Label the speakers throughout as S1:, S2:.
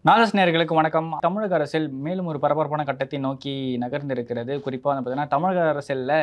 S1: நாகஸ் நேயர்களுக்கு வணக்கம். தமிழக அரசியல் மேலும் ஒரு பரபரப்பான கட்டத்தை நோக்கி நகர்ந்திருக்கிறது. குறிப்பா வந்து பார்த்தீங்கன்னா, தமிழக அரசியல்ல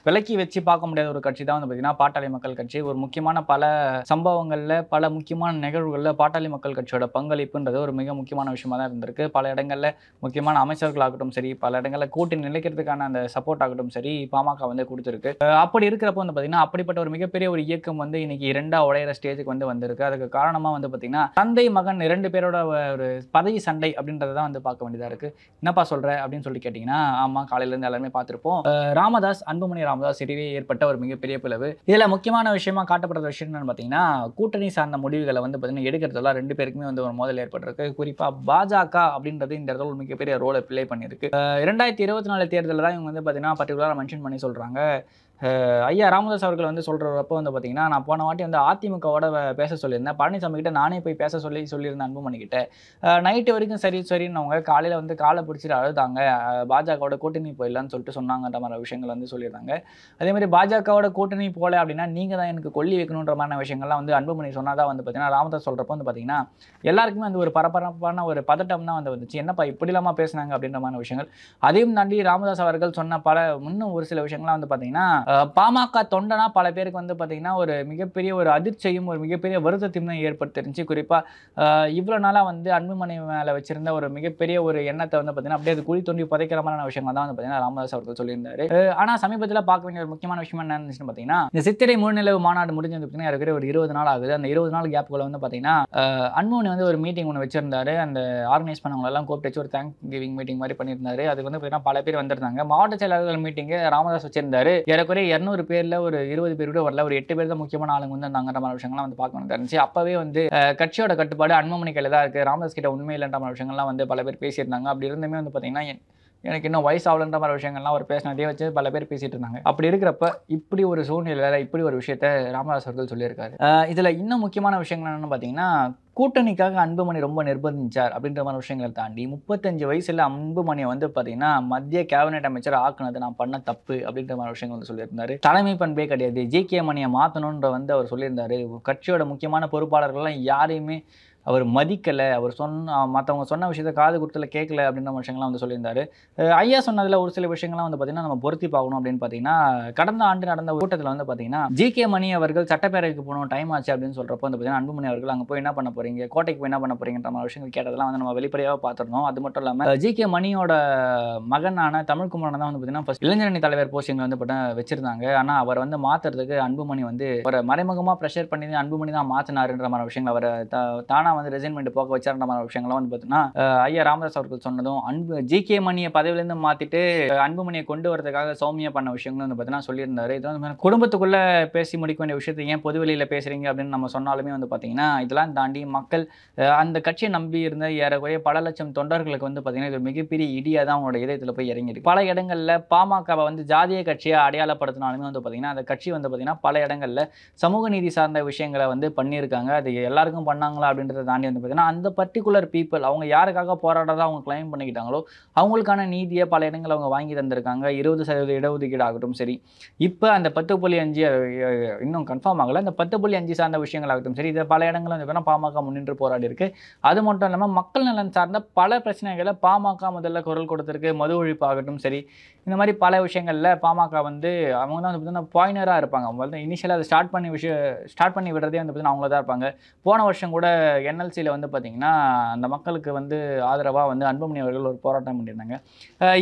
S1: விலக்கி வச்சு பார்க்க முடியாத ஒரு கட்சி தான் வந்து பார்த்தீங்கன்னா, பாட்டாளி மக்கள் கட்சி. ஒரு முக்கியமான பல சம்பவங்கள்ல, பல முக்கியமான நிகழ்வுகள்ல பாட்டாளி மக்கள் கட்சியோட பங்களிப்புன்றது ஒரு மிக முக்கியமான விஷயமா தான் இருந்திருக்கு. பல இடங்கள்ல முக்கியமான அமைச்சர்களாகட்டும் சரி, பல இடங்கள்ல கூட்டணி நிலைக்கிறதுக்கான அந்த சப்போர்ட் ஆகட்டும் சரி, பாமக வந்து குடுத்திருக்கு. அப்படி இருக்கிறப்போ வந்து பார்த்தீங்கன்னா, அப்படிப்பட்ட ஒரு மிகப்பெரிய ஒரு இயக்கம் வந்து இன்னைக்கு 2ஆ உடையிற ஸ்டேஜ்க்கு வந்து வந்திருக்கு. அதுக்கு காரணமா வந்து பார்த்தீங்கன்னா, தந்தை, மகன் 2 பேரோட ஒரு பதவி சண்டை அப்படின்றத தான் வந்து பார்க்க வேண்டியதா இருக்கு. "என்னப்பா சொல்ற?" அப்படின்னு சொல்லி கேட்டீங்கன்னா, ஆமா காலையில இருந்து எல்லாருமே பார்த்திருப்போம். ராமதாஸ், அன்புமணி ராமதாஸ் இடையே ஏற்பட்ட ஒரு மிகப்பெரிய பிளவு. இதுல முக்கியமான விஷயமா காட்டப்படுற விஷயம் என்னன்னு பார்த்தீங்கன்னா, கூட்டணி சார்ந்த முடிவுகள வந்து பார்த்தீங்கன்னா, எடுக்கிறதுல 2 பேருக்குமே வந்து ஒரு மோதல் ஏற்பட்டிருக்கு. குறிப்பா பாஜக அப்படின்றது இந்த இடத்துல ஒரு மிகப்பெரிய ரோல ப்ளே பண்ணியிருக்கு. 2024 தேர்தல்ல தான் இவங்க வந்து பார்த்தீங்கன்னா, பர்ட்டிகுலரா மென்ஷன் பண்ணி சொல்றாங்க. ஐயா ராமதாஸ் அவர்கள் வந்து சொல்றப்போ வந்து பார்த்தீங்கன்னா, நான் போன வாட்டி வந்து அதிமுகவோட பேச சொல்லியிருந்தேன். பழனிசாமி கிட்ட நானே போய் பேச சொல்லியிருந்தேன் அன்புமணி கிட்ட. நைட்டு வரைக்கும் சரி சரின்னவங்க காலையில வந்து கால பிடிச்சிட்டு அழுதாங்க. பாஜகவோட கூட்டணி போயிடலான்னு சொல்லிட்டு சொன்னாங்கன்ற மாரி விஷயங்கள் வந்து சொல்லியிருந்தாங்க. அதேமாரி பாஜகவோட கூட்டணி போல அப்படின்னா, நீங்க தான் எனக்கு கொள்ளி வைக்கணுன்ற மாரியான விஷயங்கள்லாம் வந்து அன்புமணி சொன்னதா வந்து பார்த்தீங்கன்னா, ராமதாஸ் சொல்றப்போ வந்து பார்த்தீங்கன்னா, எல்லாருக்குமே வந்து ஒரு பரபரப்பான ஒரு பதட்டம் தான் வந்து வந்துச்சு. என்னப்பா இப்படிலாமா பேசுனாங்க அப்படின்ற மாரியான விஷயங்கள். அதையும் தாண்டி ராமதாஸ் அவர்கள் சொன்ன இன்னும் ஒரு சில விஷயங்கள்லாம் வந்து பார்த்தீங்கன்னா, பாமக தொண்டனா பல பேருக்கு வந்து பார்த்தீங்கன்னா, ஒரு மிகப்பெரிய ஒரு அதிர்ச்சியும், ஒரு மிகப்பெரிய வருத்தத்தையும் தான் ஏற்படுத்திருந்துச்சு. குறிப்பா இவ்வளோ நாளா வந்து அன்புமணி மேல வச்சிருந்த ஒரு மிகப்பெரிய ஒரு எண்ணத்த வந்து பார்த்தீங்கன்னா, அப்படியே அது குழி தோண்டி புதைக்கிற மாரியான விஷயங்கள் தான் வந்து பார்த்தீங்கன்னா, ராமதாஸ் அவர்கள் சொல்லியிருந்தாரு. ஆனா சமீபத்தில பார்க்க வேண்டிய ஒரு முக்கியமான விஷயம் என்ன இருந்துச்சுன்னு பார்த்தீங்கன்னா, இந்த சித்திரை முழுநிலவு மாநாடு முடிஞ்சது பார்த்தீங்கன்னா, ஏறக்குறைய ஒரு 20 நாள் ஆகுது. அந்த 20 நாள் கேப்க்குள்ள வந்து பார்த்தீங்கன்னா, அன்புமணி வந்து ஒரு மீட்டிங் ஒண்ணு வச்சிருந்தாரு. அந்த ஆர்கனைஸ் பண்ணவங்களெல்லாம் கூப்பிட்டு வச்சு ஒரு தேங்க் கிவிங் மீட்டிங் மாரி பண்ணியிருந்தாரு. அதுக்கு வந்து பார்த்தீங்கன்னா, பல பேர் வந்திருந்தாங்க. மாவட்ட செயலாளர்கள் மீட்டிங்கு ராமதாஸ் வச்சிருந்தாரு. ஏறக்குறைய 200 பேர்ல ஒரு 20 பேர் கூட வரல. ஒரு 8 பேர் தான் முக்கியமான ஆளுங்க வந்து இருந்தாங்கன்ற மாரி விஷயங்கள்லாம் வந்து பார்க்க வேண்டியதா இருந்துச்சு. அப்பவே வந்து கட்சியோட கட்டுப்பாடு அன்புமணி கையில தான் இருக்கு. ராமதாஸ் கிட்ட உண்மை இல்லன்ற மாரி விஷயங்கள்லாம் வந்து பல பேர் பேசியிருந்தாங்க. அப்படி இருந்துமே வந்து பார்த்தீங்கன்னா, எனக்கு இன்னும் வயசு ஆகலன்ற மாரி விஷயங்கள்லாம் அவர் பேசினதையே வச்சு பல பேர் பேசிட்டு இருந்தாங்க. அப்படி இருக்கிறப்ப, இப்படி ஒரு சூழ்நிலையில இப்படி ஒரு விஷயத்த ராமதாஸ் அவர்கள் சொல்லியிருக்காரு. இதுல இன்னும் முக்கியமான விஷயங்கள் என்னன்னு பார்த்தீங்கன்னா, கூட்டணிக்காக அன்புமணி ரொம்ப நிர்பந்திச்சார் அப்படின்ற மாரி விஷயங்கள தாண்டி, 35 வயசுல அன்புமணிய வந்து பார்த்தீங்கன்னா, மத்திய கேபினெட் அமைச்சர் ஆக்குனது நான் பண்ண தப்பு அப்படின்ற மாரி விஷயங்கள் வந்து சொல்லியிருந்தாரு. தலைமை பண்பே கிடையாது. ஜி.கே. மணிய மாத்தணும்ன்ற வந்து அவர் சொல்லியிருந்தாரு. கட்சியோட முக்கியமான பொறுப்பாளர்கள்லாம் யாரையுமே அவர் மதிக்கல. அவர் மத்தவங்க சொன்ன விஷயத்த காது குடுத்துல கேட்கல அப்படின்ற விஷயங்கள்லாம் வந்து சொல்லியிருந்தாரு. ஐயா சொன்னதுல ஒரு சில விஷயங்கள்லாம் வந்து பார்த்தீங்கன்னா, நம்ம பொருத்தி பார்க்கணும் அப்படின்னு பார்த்தீங்கன்னா, கடந்த ஆண்டு நடந்த கூட்டத்தில வந்து பார்த்தீங்கன்னா, ஜி.கே. மணி அவர்கள் சட்டப்பேரவைக்கு போணும் டைம் ஆச்சு அப்படின்னு சொல்றப்போ வந்து பார்த்தீங்கன்னா, அன்புமணி அவர்கள் அங்க போய் என்ன பண்ண போறீங்க? கோட்டைக்கு போய் என்ன பண்ண போறீங்கன்ற மாரி விஷயங்கள் கேட்டதெல்லாம் வந்து நம்ம வெளிப்படையாவே பார்த்திருந்தோம். அது மட்டும் இல்லாம ஜி.கே. மணியோட மகனான தமிழ்குமரன தான் வந்து பார்த்தீங்கன்னா, ஃபர்ஸ்ட் இளைஞரணி தலைவர் போஸ்டிங்ல வந்து வச்சிருந்தாங்க. ஆனா அவர் வந்து மாத்துறதுக்கு அன்புமணி வந்து அவர மறைமுகமா பிரஷர் பண்ணி அன்புமணி தான் மாத்துனாருன்ற மாரி விஷயங்கள் அவர தானா வந்து ரிசைன்மென்ட் போக வச்சாருன்ற மாரி விஷயங்கள்லாம் வந்து பார்த்தீங்கன்னா, ஐயா ராமதாஸ் அவர்கள் சொன்னதும், ஜி.கே. மணிய பதவியிலேருந்து மாத்திட்டு அன்புமணிய கொண்டு வரதுக்காக சௌமியா பண்ண விஷயங்களும் வந்து பார்த்தீங்கன்னா சொல்லியிருந்தாரு. இது வந்து குடும்பத்துக்குள்ள பேசி முடிக்க வேண்டிய விஷயத்த ஏன் பொது வெளியில பேசுறீங்க அப்படின்னு நம்ம சொன்னாலுமே வந்து பார்த்தீங்கன்னா, இதெல்லாம் தாண்டி மக்கள் அந்த கட்சிய நம்பி இருந்த ஏறக்குறைய பல லட்சம் தொண்டர்களுக்கு வந்து பார்த்தீங்கன்னா, இது ஒரு மிகப்பெரிய இடியா தான் அவங்களோட இதயத்தில போய் இறங்கியிருக்கு. பல இடங்கள்ல பாமகவ வந்து ஜாதிய கட்சியா அடையாளப்படுத்தினாலுமே வந்து பார்த்தீங்கன்னா, அந்த கட்சி வந்து பார்த்தீங்கன்னா, பல இடங்கள்ல சமூக நீதி சார்ந்த விஷயங்கள வந்து பண்ணியிருக்காங்க. அது எல்லாருக்கும் பண்ணாங்களா அப்படின்றத தாண்டி வந்து பார்த்தீங்கன்னா, அந்த பர்ட்டிகுலர் பீப்பிள் அவங்க யாருக்காக போராடுறதா அவங்க கிளைம் பண்ணிக்கிட்டாங்களோ, அவங்களுக்கான நீதிய பல இடங்கள்ல அவங்க வாங்கி தந்திருக்காங்க. 20% இடஒதுக்கீடு ஆகட்டும் சரி, இப்ப அந்த 10.5 இன்னும் கன்ஃபார்ம் ஆகல. அந்த 10.5 சார்ந்த விஷயங்கள் ஆகட்டும் சரி, இத பல இடங்கள்ல வந்து பார்த்தீங்கன்னா, பாமக முன்னின்று போராடி இருக்கு. அது மட்டும் இல்லாம மக்கள் நலன் சார்ந்த பல பிரச்சனைகள பாமக முதல்ல குரல் கொடுத்திருக்கு. மது ஒழிப்பு ஆகட்டும் சரி, இந்த மாரி பல விஷயங்கள்ல பாமக வந்து அவங்க தான் வந்து பார்த்தீங்கன்னா, பாயினரா இருப்பாங்க. முதல்ல இனிஷியலா அத ஸ்டார்ட் பண்ணி விடுறதே வந்து பார்த்தீங்கன்னா, அவங்கள தான் இருப்பாங்க. போன வருஷம் கூட என்எல்சில வந்து பார்த்தீங்கன்னா, அந்த மக்களுக்கு வந்து ஆதரவா வந்து அன்புமணி அவர்கள் ஒரு போராட்டம் பண்ணியிருந்தாங்க.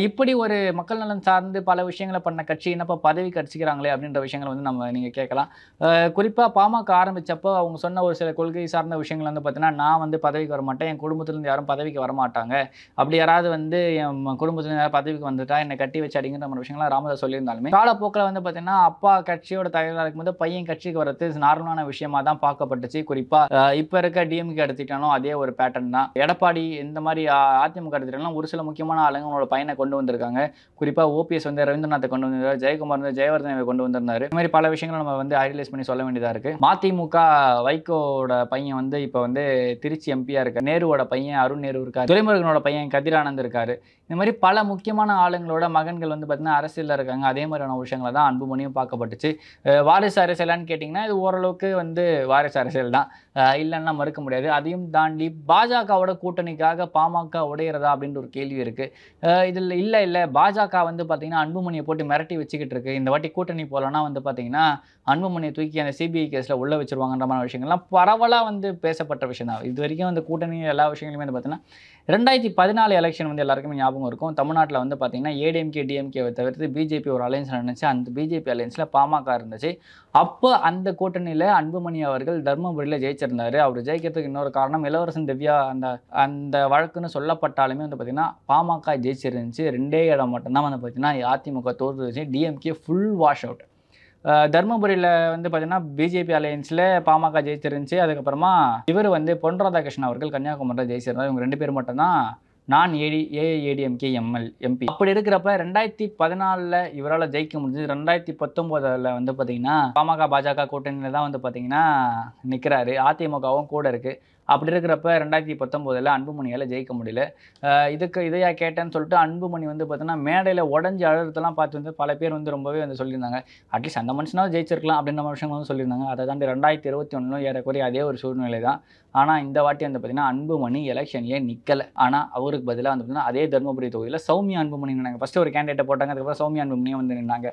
S1: இப்படி ஒரு மக்கள் நலன் சார்ந்து பல விஷயங்கள பண்ண கட்சி என்னப்பா பதவிக்கு அடிச்சுக்கிறாங்களே அப்படின்ற விஷயங்கள வந்து நீங்க கேட்கலாம். குறிப்பா பாமக ஆரம்பிச்சப்போ அவங்க சொன்ன ஒரு சில கொள்கை சார்ந்த விஷயங்கள் வந்து பார்த்தீங்கன்னா, நான் வந்து பதவிக்கு வரமாட்டேன். என் குடும்பத்திலருந்து யாரும் பதவிக்கு வரமாட்டாங்க. அப்படி யாராவது வந்து என் குடும்பத்திலருந்து யாராவது பதவிக்கு வந்துட்டா என்ன கட்டி வச்சு அடிங்கன்ற மாரி விஷயங்கள்லாம் ராமதாஸ் சொல்லியிருந்தாலுமே, காலப்போக்குல வந்து பார்த்தீங்கன்னா, அப்பா கட்சியோட தலைவரா இருக்கும்போது பையன் கட்சிக்கு வரது நார்மலான விஷயமா தான் பார்க்கப்பட்டுச்சு. குறிப்பா இப்ப இருக்க டிஎம்கே எடுத்துக்கிட்டாலும் அதே ஒரு பேட்டர்ன் தான். எடப்பாடி இந்த மாரி அதிமுக எடுத்துக்கிட்டாலும் ஒரு சில முக்கியமான ஆளுங்க அவங்களோட பையன கொண்டு வந்திருக்காங்க. குறிப்பா ஓபிஎஸ் வந்து ரவீந்திரநாத்த கொண்டு வந்திருந்தாரு. ஜெயக்குமார் வந்து ஜெயவர்தனவை கொண்டு வந்திருந்தாரு. இந்த மாரி பல விஷயங்கள நம்ம வந்து ஹைலைட் பண்ணி சொல்ல வேண்டியதா இருக்கு. மதிமுக வைகோவோட பையன் வந்து இப்ப வந்து திருச்சி எம்பியா இருக்காரு. நேருவோட பையன் அருண் நேரு இருக்காரு. துரைமுருகனோட பையன் கதிரானந்த் இருக்காரு. இந்த மாரி பல முக்கியமான ஆளுங்களோட மகன்கள் வந்து பார்த்தீங்கன்னா, அரசியல்ல இருக்காங்க. அதே மாரியான விஷயங்கள தான் அன்புமணியும் பார்க்கப்பட்டுச்சு. வாரிசு அரசியலான்னு கேட்டீங்கன்னா, இது ஓரளவுக்கு வந்து வாரிசு அரசியல் தான். இல்லன்னா மறுக்க முடியாது. அதையும் தாண்டி பாஜகவோட கூட்டணிக்காக பாமக உடையிறதா அப்படின்ற ஒரு கேள்வி இருக்கு. இதில் இல்லை பாஜக வந்து பார்த்தீங்கன்னா அன்புமணியை போட்டு மிரட்டி வச்சுக்கிட்டு இருக்கு. இந்த வாட்டி கூட்டணி போலன்னா வந்து பார்த்தீங்கன்னா அன்புமணியை தூக்கி அந்த சிபிஐ கேஸில் உள்ள வச்சிருவாங்கன்ற மாதிரி விஷயங்கள்லாம் பரவலாக வந்து பேசப்பட்ட விஷயம் தான். இது வரைக்கும் அந்த கூட்டணி எல்லா விஷயங்களுமே வந்து பார்த்தீங்கன்னா 2014 எலெக்ஷன் வந்து எல்லாருக்குமே ஞாபகம் இருக்கும். தமிழ்நாட்டில் வந்து பார்த்தீங்கன்னா ஏடிஎம்கே டிஎம்கேவை தவிர்த்து பிஜேபி ஒரு அலையன்ஸ் நடந்துச்சு. அந்த பிஜேபி அலையன்ஸில் பாமக இருந்துச்சு. அப்போ அந்த கூட்டணியில் அன்புமணி அவர்கள் தர்மபுரியில் ஜெயிச்சிருந்தாரு. அவர் ஜெயிக்கிறதுக்கு இன்னொரு காரணம் இளவரசன் திவ்யா அந்த அந்த வழக்குன்னு சொல்லப்பட்டாலுமே வந்து பார்த்தீங்கன்னா பாமக ஜெயிச்சிருந்துச்சு. 2 இடம் மட்டும்தான் வந்து பார்த்தீங்கன்னா அதிமுக தோற்றுச்சு. DMK full wash out. தர்மபுரியில் வந்து பார்த்தீங்கன்னா பிஜேபி அலையன்ஸில் பாமக ஜெயிச்சிருந்துச்சு. அதுக்கப்புறமா இவர் வந்து பொன் ராதாகிருஷ்ணன் அவர்கள் கன்னியாகுமரியில் ஜெயிச்சிருந்தார். இவங்க 2 பேர் மட்டும்தான் நான் ஏஐஏடிஎம்கே எம்பி. அப்படி இருக்கிறப்ப 2014 இவரால் ஜெயிக்க முடிஞ்சது. 2019 வந்து பார்த்தீங்கன்னா பாமக பாஜக கூட்டணியில் தான் வந்து பார்த்தீங்கன்னா நிற்கிறாரு. அதிமுகவும் கூட இருக்குது. அப்படி இருக்கிறப்ப 2019 அன்புமணியால் ஜெயிக்க முடியல. இதையா கேட்டேன்னு சொல்லிட்டு அன்புமணி வந்து பார்த்தீங்கன்னா மேடையில் உடஞ்சி அழுறதெல்லாம் பார்த்து வந்து பல பேர் வந்து ரொம்பவே வந்து சொல்லியிருந்தாங்க. அட்லீஸ்ட் அந்த மனுஷனாவது ஜெயிச்சிருக்கலாம் அப்படின்ற விஷயம் வந்து சொல்லியிருந்தாங்க. அதை தாண்டி 2021 ஏறக்குறைய அதே ஒரு சூழ்நிலை தான். ஆனால் இந்த வாட்டி வந்து பார்த்தீங்கன்னா அன்புமணி எலெக்ஷன்லேயே நிற்கலை. ஆனால் அவருக்கு பதிலாக வந்து பார்த்தீங்கன்னா அதே தர்மபுரி தொகுதியில் சௌமியா அன்புமணி நின்னாங்க. ஃபஸ்ட்டு ஒரு கேண்டிடேட்டை போட்டாங்க. அதுக்கப்புறம் சௌமியா அன்புமணியும் வந்து நின்னாங்க.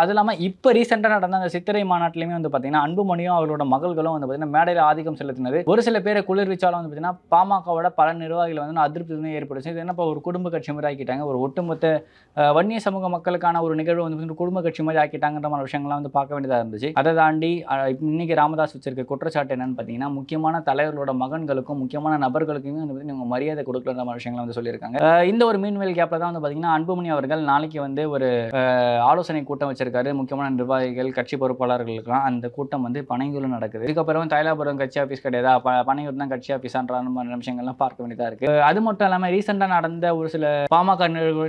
S1: அது இல்லாமல் இப்போ ரீசெண்டாக நடந்த அந்த சித்திரை மாநாட்டிலையுமே வந்து பார்த்தீங்கன்னா அன்புமணியும் அவரோட மகள்களும் வந்து பார்த்தீங்கன்னா மேடையில் ஆதிக்கம் செலுத்தினது ஒரு சில பேரை குளிர்விச்சாலும் வந்து பார்த்தீங்கன்னா பாமகவோட பல நிர்வாகிகள் வந்து அதிருப்தி ஏற்படுச்சு. இது என்னப்பா ஒரு குடும்ப கட்சி மாதிரி ஆக்கிட்டாங்க, ஒரு ஒட்டுமொத்த வன்னிய சமூக மக்களுக்கான ஒரு நிகழ்வு வந்து குடும்ப கட்சி மாதிரி ஆக்கிட்டாங்கன்ற மாதிரி விஷயங்கள்லாம் வந்து பார்க்க வேண்டியதாக இருந்துச்சு. அதை தாண்டி இன்னைக்கு ராமதாஸ் வச்சிருக்க குற்றச்சாட்டு என்னன்னு பார்த்தீங்கன்னா முக்கியமான தலைவர்களோட மகன்களுக்கும் முக்கியமான நபர்களுக்குமே வந்து இவங்க மரியாதை கொடுக்கலன்ற மாதிரி விஷயங்களை வந்து சொல்லியிருக்காங்க. இந்த ஒரு மீன்வெல் கேப்ல தான் வந்து பார்த்தீங்கன்னா அன்புமணி அவர்கள் நாளைக்கு வந்து ஒரு ஆலோசனை கூட்டம் வச்சிருக்காரு. முக்கியமான நிர்வாகிகள் கட்சி பொறுப்பாளர்களுக்கெல்லாம் அந்த கூட்டம் வந்து பனையூரில் நடக்குது. இதுக்கப்புறம் தைலாபுரம் கட்சி ஆஃபீஸ் கிடையாதா, பனையூர் தான் கட்சி ஆஃபீஸான்ற மாதிரி விஷயங்கள்லாம் பார்க்க வேண்டியதாக இருக்கு. அது மட்டும் இல்லாமல் ரீசெண்டாக நடந்த ஒரு சில பாமக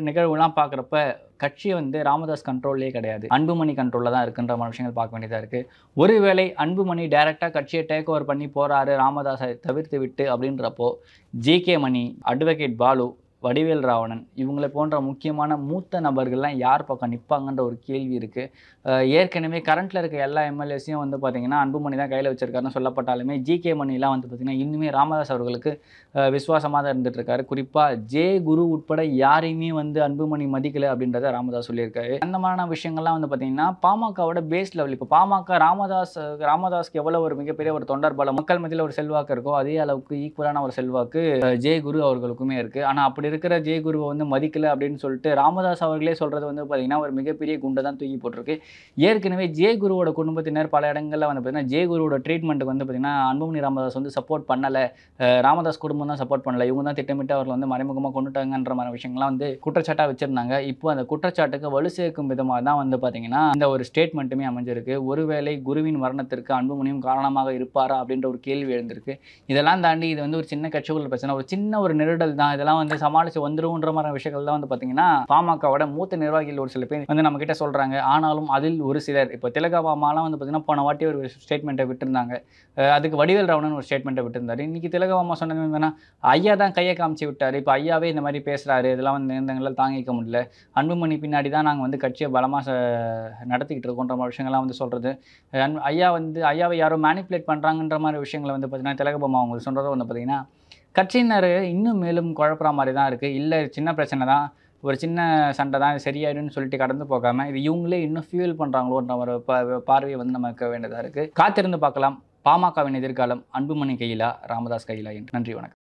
S1: நிகழ்வுலாம் பார்க்குறப்ப கட்சி வந்து ராமதாஸ் கண்ட்ரோல்லே கிடையாது, அன்புமணி கண்ட்ரோலில் தான் இருக்குன்ற மாதிரி விஷயங்கள் பார்க்க வேண்டியதாக இருக்குது. ஒருவேளை அன்புமணி டைரெக்டாக கட்சியை டேக் ஓவர் பண்ணி போகிறாரு ராமதாஸை தவிர்த்து விட்டு அப்படின்றப்போ ஜிகே மணி, அட்வொகேட் பாலு, வடிவேல் ராவணன் இவங்களை போன்ற முக்கியமான மூத்த நபர்கள்லாம் யார் பக்கம் நிற்பாங்கன்ற ஒரு கேள்வி இருக்குது. ஏற்கனவே கரண்ட்டில் இருக்க எல்லா எம்எல்ஏஸையும் வந்து பார்த்திங்கன்னா அன்புமணி தான் கையில் வச்சிருக்காருன்னு சொல்லப்பட்டாலுமே ஜிகே மணிலாம் வந்து பார்த்திங்கன்னா இன்னுமே ராமதாஸ் அவர்களுக்கு விசுவாசமாக தான் இருந்துகிட்ருக்காரு. குறிப்பாக ஜே குரு உட்பட யாரையுமே வந்து அன்புமணி மதிக்கலை அப்படின்றத ராமதாஸ் சொல்லியிருக்காரு. அந்த மாதிரியான விஷயங்கள்லாம் வந்து பார்த்திங்கன்னா பாமகவோட பேஸ் லெவல் இப்போ பாமக ராமதாஸ்க்கு எவ்வளோ ஒரு மிகப்பெரிய ஒரு தொண்டர் பலம் மக்கள் மத்தியில் ஒரு செல்வாக்கு இருக்கோ அதே அளவுக்கு ஈக்குவலான ஒரு செல்வாக்கு ஜே குரு அவர்களுக்குமே இருக்குது. ஆனால் அப்படி இருக்கிற ஜெய குருவை வந்து மதிக்கலை அப்படின்னு சொல்லிட்டு ராமதாஸ் அவர்களே சொல்கிறது வந்து பார்த்தீங்கன்னா ஒரு மிகப்பெரிய குண்டை தான் தூக்கி போட்டிருக்கு. ஏற்கனவே ஜெய குருவோட குடும்பத்தினர் பல இடங்களில் வந்து பார்த்தீங்கன்னா ஜெய குருவோட ட்ரீட்மெண்ட்டுக்கு வந்து பார்த்தீங்கன்னா அன்புமணி ராமதாஸ் வந்து சப்போர்ட் பண்ணலை, ராமதாஸ் குடும்பம் தான் சப்போர்ட் பண்ணலை, இவங்க தான் திட்டமிட்டு அவர்கள் வந்து மறைமுகமாக கொண்டுட்டாங்கன்ற மாதிரி விஷயங்கள்லாம் வந்து குற்றச்சாட்டாக வச்சுருந்தாங்க. இப்போ அந்த குற்றச்சாட்டுக்கு வலு சேர்க்கும் விதமாக தான் வந்து பார்த்தீங்கன்னா இந்த ஒரு ஸ்டேட்மெண்ட்டுமே அமைஞ்சிருக்கு. ஒருவேளை குருவின் மரணத்திற்கு அன்புமணியும் காரணமாக இருப்பாரா அப்படின்ற ஒரு கேள்வி எழுந்திருக்கு. இதெல்லாம் தாண்டி இது வந்து ஒரு சின்ன கட்சிக்குள்ள பிரச்சனை, ஒரு சின்ன ஒரு நெருடல் தான். இதெல்லாம் வந்து சமாளித்து வந்துருன்ற மாதிரி விஷயங்கள் தான் வந்து பார்த்தீங்கன்னா பாமகவோட மூத்த நிர்வாகிகள் ஒரு சில பேர் வந்து நம்ம கிட்ட சொல்கிறாங்க. ஆனாலும் அதில் ஒரு சிலர் இப்போ திலகவாமாலாம் வந்து பார்த்தீங்கன்னா போன வாட்டி ஒரு ஸ்டேட்மெண்ட்டை விட்டுருந்தாங்க. அதுக்கு வடிவேல் ராவணன் ஒரு ஸ்டேட்மெண்ட்டை விட்டுருந்தாரு. இன்றைக்கி திலகவாமா சொன்னது என்னன்னா ஐயா தான் கையை காமிச்சு விட்டார், இப்போ ஐயாவே இந்த மாதிரி பேசுகிறாரு, இதெல்லாம் வந்து எங்களால் தாங்கிக்க முடியல, அன்புமணி பின்னாடி தான் நாங்கள் வந்து கட்சியை பலமாக நடத்திக்கிட்டு இருக்கோன்ற மாதிரி விஷயங்கள்லாம் வந்து சொல்கிறது. ஐயாவை யாரோ மேனிப்புலேட் பண்ணுறாங்கன்ற மாதிரி விஷயங்களை வந்து பார்த்தீங்கன்னா திலகவாமா அவங்க சொல்கிறத வந்து பார்த்தீங்கன்னா கட்சியினர் இன்னும் மேலும் குழப்புற மாதிரி தான் இருக்குது. இல்லை சின்ன பிரச்சனை தான், ஒரு சின்ன சண்டை தான், சரியாயிடுன்னு சொல்லிட்டு கடந்து போகாமல் இது இவங்களே இன்னும் ஃபியூல் பண்ணுறாங்களோன்ற ஒரு பார்வையை வந்து நமக்கு வேண்டியதாக இருக்குது. காத்திருந்து பார்க்கலாம் பாமகவின் எதிர்காலம் அன்புமணி கையிலா ராமதாஸ் கையிலா என்று. நன்றி, வணக்கம்.